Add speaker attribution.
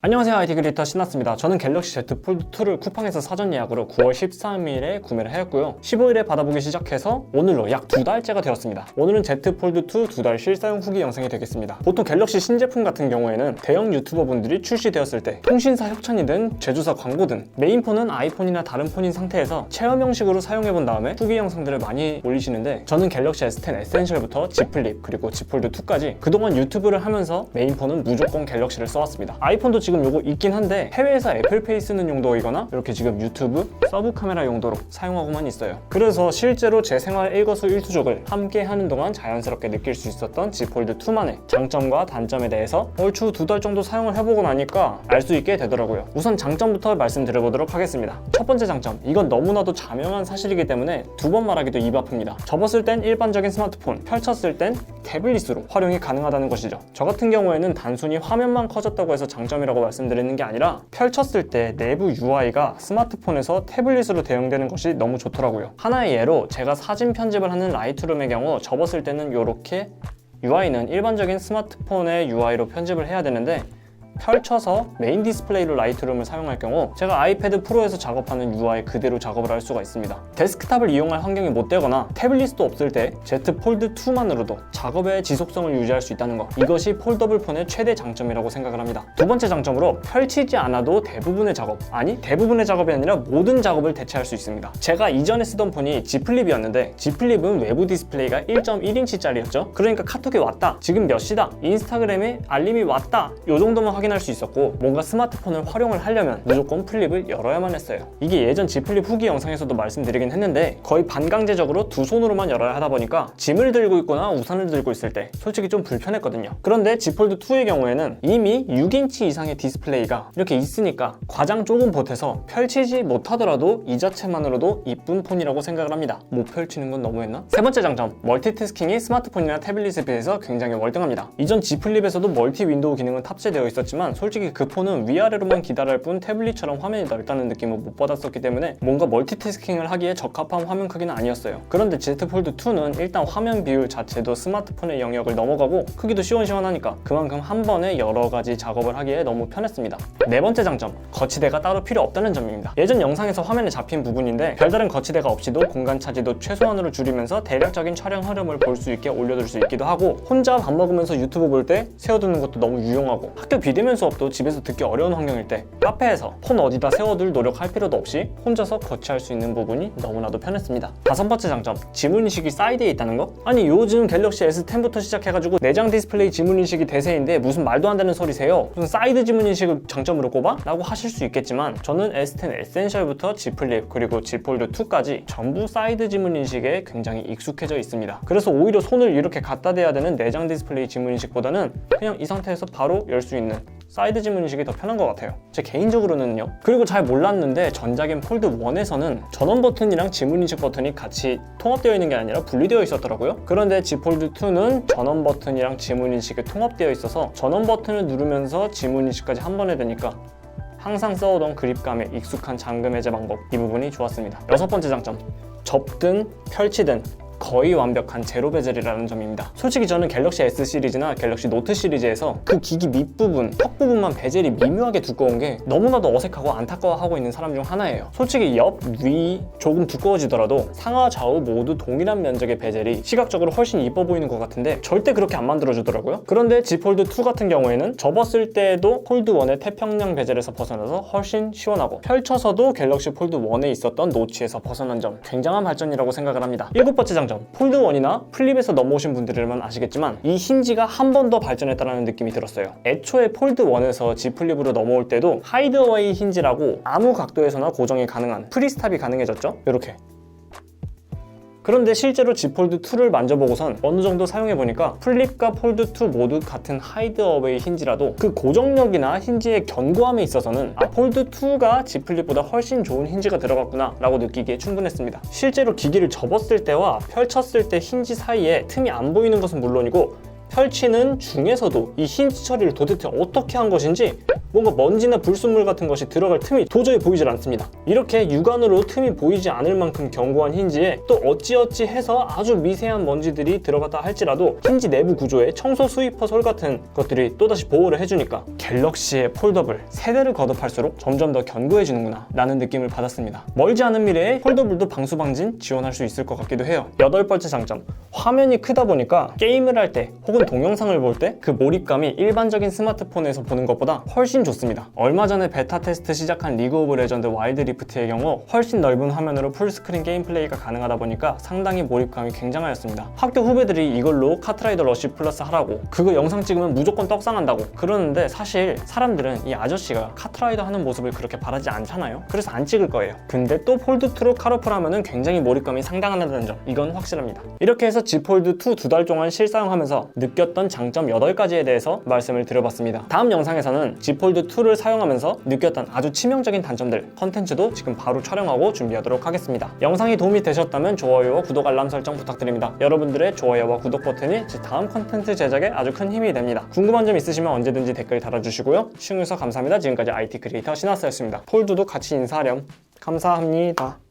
Speaker 1: 안녕하세요, IT 크리에이터 신났습니다. 저는 갤럭시 Z 폴드2를 쿠팡에서 사전 예약으로 9월 13일에 구매를 하였고요. 15일에 받아보기 시작해서 오늘로 약 2달째가 되었습니다. 오늘은 Z 폴드2 2달 실사용 후기 영상이 되겠습니다. 보통 갤럭시 신제품 같은 경우에는 대형 유튜버 분들이 출시되었을 때 통신사 협찬이든 제조사 광고든 메인폰은 아이폰이나 다른 폰인 상태에서 체험 형식으로 사용해본 다음에 후기 영상들을 많이 올리시는데, 저는 갤럭시 S10 에센셜부터 Z 플립 그리고 Z 폴드2까지 그동안 유튜브를 하면서 메인폰은 무조건 갤럭시를 써왔습니다. 아이폰도 지금 요거 있긴 한데 해외에서 애플페이 쓰는 용도이거나 이렇게 지금 유튜브 서브 카메라 용도로 사용하고만 있어요. 그래서 실제로 제 생활 일거수일투족을 함께 하는 동안 자연스럽게 느낄 수 있었던 Z 폴드2만의 장점과 단점에 대해서 얼추 2달 정도 사용을 해보고 나니까 알 수 있게 되더라고요. 우선 장점부터 말씀드려보도록 하겠습니다. 첫 번째 장점, 이건 너무나도 자명한 사실이기 때문에 두 번 말하기도 입 아픕니다. 접었을 땐 일반적인 스마트폰, 펼쳤을 땐 태블릿으로 활용이 가능하다는 것이죠. 저 같은 경우에는 단순히 화면만 커졌다고 해서 장점이라고 말씀드리는 게 아니라 펼쳤을 때 내부 UI가 스마트폰에서 태블릿으로 대응되는 것이 너무 좋더라고요. 하나의 예로 제가 사진 편집을 하는 라이트룸의 경우 접었을 때는 이렇게 UI는 일반적인 스마트폰의 UI로 편집을 해야 되는데, 펼쳐서 메인 디스플레이로 라이트룸을 사용할 경우 제가 아이패드 프로에서 작업하는 UI 그대로 작업을 할 수가 있습니다. 데스크탑을 이용할 환경이 못 되거나 태블릿도 없을 때 Z 폴드2만으로도 작업의 지속성을 유지할 수 있다는 것, 이것이 폴더블 폰의 최대 장점이라고 생각을 합니다. 두 번째 장점으로 펼치지 않아도 대부분의 작업, 아니 대부분의 작업이 아니라 모든 작업을 대체할 수 있습니다. 제가 이전에 쓰던 폰이 Z 플립이었는데 Z 플립은 외부 디스플레이가 1.1인치짜리였죠. 그러니까 카톡이 왔다, 지금 몇 시다, 인스타그램에 알림이 왔다, 요 정도만 확인할 수 있었고, 뭔가 스마트폰을 활용을 하려면 무조건 플립을 열어야만 했어요. 이게 예전 Z 플립 후기 영상에서도 말씀드리긴 했는데 거의 반강제적으로 두 손으로만 열어야 하다 보니까 짐을 들고 있거나 우산을 들고 있을 때 솔직히 좀 불편했거든요. 그런데 Z 폴드2의 경우에는 이미 6인치 이상의 디스플레이가 이렇게 있으니까 과장 조금 보태서 펼치지 못하더라도 이 자체만으로도 이쁜 폰이라고 생각을 합니다. 못 펼치는 건 너무했나? 세 번째 장점, 멀티태스킹이 스마트폰이나 태블릿에 비해서 굉장히 월등합니다. 이전 Z 플립에서도 멀티 윈도우 기능은 탑재되어 있었지만 솔직히 그 폰은 위아래로만 기다릴 뿐 태블릿처럼 화면이 넓다는 느낌을 못 받았었기 때문에 뭔가 멀티태스킹을 하기에 적합한 화면 크기는 아니었어요. 그런데 Z 폴드2는 일단 화면 비율 자체도 스마트폰의 영역을 넘어가고 크기도 시원시원하니까 그만큼 한 번에 여러 가지 작업을 하기에 너무 편했습니다. 네 번째 장점, 거치대가 따로 필요 없다는 점입니다. 예전 영상에서 화면에 잡힌 부분인데 별다른 거치대가 없이도 공간 차지도 최소한으로 줄이면서 대략적인 촬영 흐름을 볼 수 있게 올려둘 수 있기도 하고, 혼자 밥 먹으면서 유튜브 볼 때 세워두는 것도 너무 유용하고, 학교 비대면 수업도 집에서 듣기 어려운 환경일 때 카페에서 폰 어디다 세워둘 노력할 필요도 없이 혼자서 거치할 수 있는 부분이 너무나도 편했습니다. 다섯 번째 장점, 지문인식이 사이드에 있다는 거? 아니 요즘 갤럭시 S10부터 시작해가지고 내장 디스플레이 지문인식이 대세인데 무슨 말도 안 되는 소리세요? 무슨 사이드 지문인식을 장점으로 꼽아? 라고 하실 수 있겠지만, 저는 S10 에센셜부터 Z 플립 그리고 Z 폴드2까지 전부 사이드 지문인식에 굉장히 익숙해져 있습니다. 그래서 오히려 손을 이렇게 갖다 대야 되는 내장 디스플레이 지문인식보다는 그냥 이 상태에서 바로 열 수 있는 사이드 지문인식이 더 편한 것 같아요, 제 개인적으로는요. 그리고 잘 몰랐는데 전작인 폴드1에서는 전원 버튼이랑 지문인식 버튼이 같이 통합되어 있는 게 아니라 분리되어 있었더라고요. 그런데 Z 폴드2는 전원 버튼이랑 지문인식이 통합되어 있어서 전원 버튼을 누르면서 지문인식까지 한 번에 되니까 항상 써오던 그립감에 익숙한 잠금 해제 방법, 이 부분이 좋았습니다. 여섯 번째 장점, 접든 펼치든 거의 완벽한 제로 베젤이라는 점입니다. 솔직히 저는 갤럭시 S 시리즈나 갤럭시 노트 시리즈에서 그 기기 밑부분, 턱 부분만 베젤이 미묘하게 두꺼운 게 너무나도 어색하고 안타까워하고 있는 사람 중 하나예요. 솔직히 옆, 위 조금 두꺼워지더라도 상하, 좌우 모두 동일한 면적의 베젤이 시각적으로 훨씬 이뻐 보이는 것 같은데 절대 그렇게 안 만들어주더라고요. 그런데 Z 폴드2 같은 경우에는 접었을 때도 폴드1의 태평양 베젤에서 벗어나서 훨씬 시원하고, 펼쳐서도 갤럭시 폴드1에 있었던 노치에서 벗어난 점, 굉장한 발전이라고 생각을 합니다. 일곱 번째 장점, 폴드1이나 플립에서 넘어오신 분들이라면 아시겠지만 이 힌지가 한 번 더 발전했다는 느낌이 들었어요. 애초에 폴드1에서 Z 플립으로 넘어올 때도 하이드 어웨이 힌지라고 아무 각도에서나 고정이 가능한 프리스탑이 가능해졌죠, 이렇게. 그런데 실제로 Z 폴드2를 만져보고선 어느 정도 사용해보니까 플립과 폴드2 모두 같은 하이드 어웨이 힌지라도 그 고정력이나 힌지의 견고함에 있어서는 폴드2가 Z 플립보다 훨씬 좋은 힌지가 들어갔구나 라고 느끼기에 충분했습니다. 실제로 기기를 접었을 때와 펼쳤을 때 힌지 사이에 틈이 안 보이는 것은 물론이고 펼치는 중에서도 이 힌지 처리를 도대체 어떻게 한 것인지 뭔가 먼지나 불순물 같은 것이 들어갈 틈이 도저히 보이질 않습니다. 이렇게 육안으로 틈이 보이지 않을 만큼 견고한 힌지에 또 어찌어찌 해서 아주 미세한 먼지들이 들어갔다 할지라도 힌지 내부 구조에 청소 스위퍼 솔 같은 것들이 또다시 보호를 해주니까 갤럭시의 폴더블 세대를 거듭할수록 점점 더 견고해지는구나 라는 느낌을 받았습니다. 멀지 않은 미래에 폴더블도 방수 방진 지원할 수 있을 것 같기도 해요. 여덟 번째 장점, 화면이 크다 보니까 게임을 할 때 혹은 동영상을 볼 때 그 몰입감이 일반적인 스마트폰에서 보는 것보다 훨씬 좋습니다. 얼마 전에 베타 테스트 시작한 리그 오브 레전드 와일드 리프트의 경우 훨씬 넓은 화면으로 풀스크린 게임 플레이가 가능하다 보니까 상당히 몰입감이 굉장하였습니다. 학교 후배들이 이걸로 카트라이더 러쉬 플러스 하라고, 그거 영상 찍으면 무조건 떡상한다고 그러는데 사실 사람들은 이 아저씨가 카트라이더 하는 모습을 그렇게 바라지 않잖아요. 그래서 안 찍을 거예요. 근데 또 폴드2로 컷오프를 하면은 굉장히 몰입감이 상당하다는 점, 이건 확실합니다. 이렇게 해서 Z 폴드2 두 달 동안 실사용하면서 느꼈던 장점 8가지에 대해서 말씀을 드려봤습니다. 다음 영상에서는 Z 폴드2를 사용하면서 느꼈던 아주 치명적인 단점들, 컨텐츠도 지금 바로 촬영하고 준비하도록 하겠습니다. 영상이 도움이 되셨다면 좋아요와 구독, 알람 설정 부탁드립니다. 여러분들의 좋아요와 구독 버튼이 제 다음 컨텐츠 제작에 아주 큰 힘이 됩니다. 궁금한 점 있으시면 언제든지 댓글 달아주시고요. 시청해주셔서 감사합니다. 지금까지 IT 크리에이터 신하스였습니다. 폴드도 같이 인사하렴. 감사합니다.